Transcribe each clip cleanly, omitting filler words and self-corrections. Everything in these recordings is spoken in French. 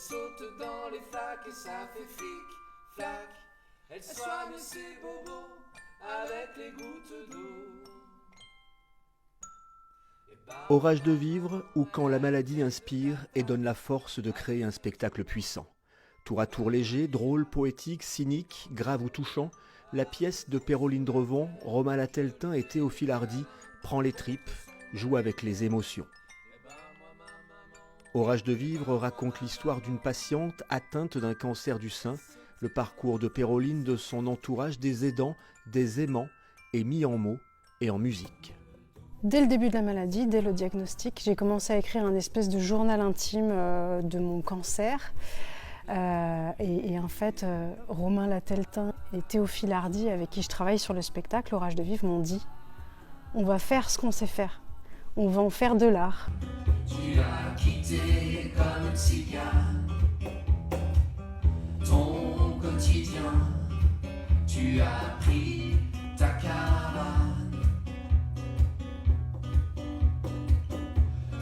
saute dans les flaques et ça fait flic, flac. Elle soigne ses bobos avec les gouttes d'eau. Orage de vivre, ou quand la maladie inspire et donne la force de créer un spectacle puissant. Tour à tour léger, drôle, poétique, cynique, grave ou touchant, la pièce de Péroline Drevon, Romain Lateltin et Théophile Hardy prend les tripes, joue avec les émotions. Orage de vivre raconte l'histoire d'une patiente atteinte d'un cancer du sein, le parcours de Péroline, de son entourage, des aidants, des aimants, est mis en mots et en musique. Dès le début de la maladie, dès le diagnostic, j'ai commencé à écrire un espèce de journal intime de mon cancer. Et en fait, Romain Lateltin et Théophile Hardy, avec qui je travaille sur le spectacle Orage de vivre, m'ont dit « On va faire ce qu'on sait faire, on va en faire de l'art. » Tu as quitté comme une cigale ton quotidien, tu as pris ta caravane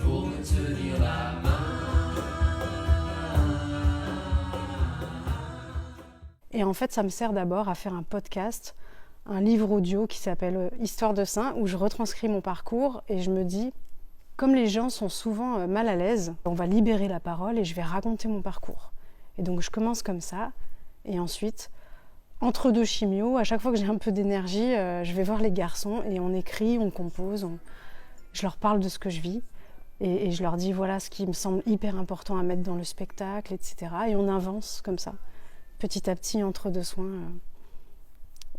pour me tenir la main. Et en fait, ça me sert d'abord à faire un podcast, un livre audio qui s'appelle Histoire de sein, où je retranscris mon parcours et je me dis, comme les gens sont souvent mal à l'aise, on va libérer la parole et je vais raconter mon parcours. Et donc je commence comme ça, et ensuite, entre deux chimios, à chaque fois que j'ai un peu d'énergie, je vais voir les garçons et on écrit, on compose, je leur parle de ce que je vis et je leur dis voilà ce qui me semble hyper important à mettre dans le spectacle, etc. Et on avance comme ça, petit à petit, entre deux soins,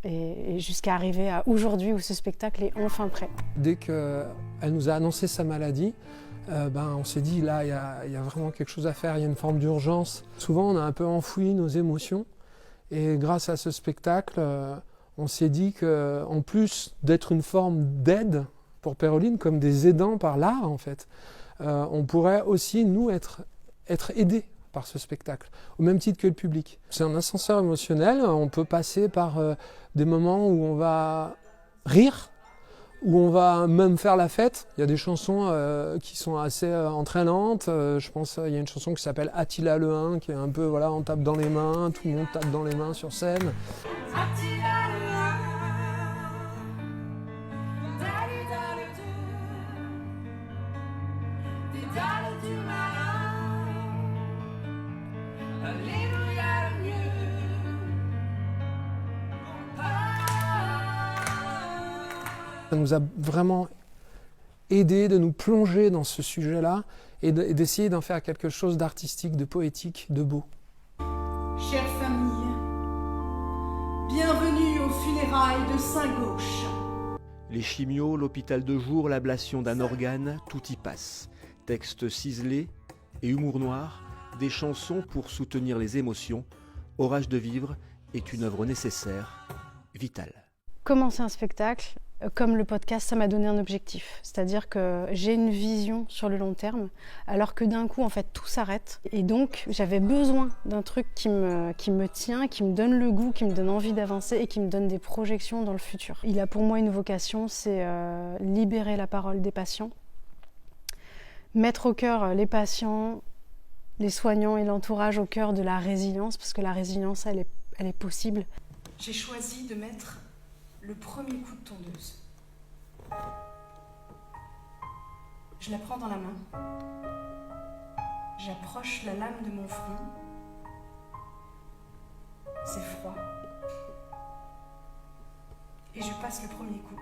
et jusqu'à arriver à aujourd'hui où ce spectacle est enfin prêt. Dès qu'elle nous a annoncé sa maladie, on s'est dit là, il y a vraiment quelque chose à faire, il y a une forme d'urgence. Souvent, on a un peu enfoui nos émotions et grâce à ce spectacle, on s'est dit qu'en plus d'être une forme d'aide pour Péroline, comme des aidants par l'art en fait, on pourrait aussi, nous, être aidés par ce spectacle, au même titre que le public. C'est un ascenseur émotionnel, on peut passer par des moments où on va rire, où on va même faire la fête. Il y a des chansons qui sont assez entraînantes. Je pense qu'il y a une chanson qui s'appelle Attila le 1, qui est un peu, voilà, on tape dans les mains, tout le monde tape dans les mains sur scène. Attila le Alléluia le mieux. Ça nous a vraiment aidé de nous plonger dans ce sujet-là et d'essayer d'en faire quelque chose d'artistique, de poétique, de beau. Chère famille, bienvenue aux funérailles de Saint-Gauche. Les chimios, l'hôpital de jour, l'ablation d'un organe, tout y passe. Texte ciselé et humour noir, des chansons pour soutenir les émotions. Orage de vivre est une œuvre nécessaire, vitale. Commencer un spectacle, comme le podcast, ça m'a donné un objectif. C'est-à-dire que j'ai une vision sur le long terme, alors que d'un coup, en fait, tout s'arrête. Et donc, j'avais besoin d'un truc qui me tient, qui me donne le goût, qui me donne envie d'avancer et qui me donne des projections dans le futur. Il a pour moi une vocation, c'est libérer la parole des patients, mettre au cœur les patients, les soignants et l'entourage au cœur de la résilience, parce que la résilience, elle est possible. J'ai choisi de mettre le premier coup de tondeuse. Je la prends dans la main. J'approche la lame de mon front. C'est froid. Et je passe le premier coup.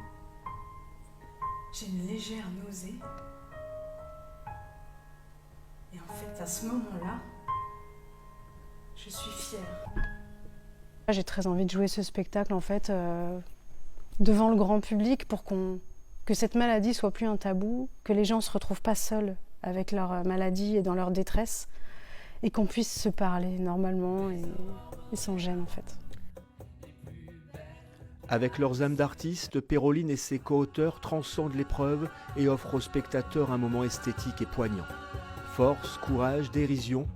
J'ai une légère nausée. Et en fait, à ce moment-là, je suis fière. J'ai très envie de jouer ce spectacle, en fait, devant le grand public pour que cette maladie soit plus un tabou, que les gens ne se retrouvent pas seuls avec leur maladie et dans leur détresse, et qu'on puisse se parler normalement et sans gêne, en fait. Avec leurs âmes d'artistes, Péroline et ses co-auteurs transcendent l'épreuve et offrent aux spectateurs un moment esthétique et poignant. Force, courage, dérision,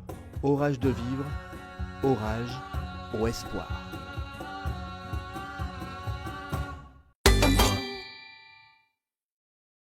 orage de vivre, orage au espoir.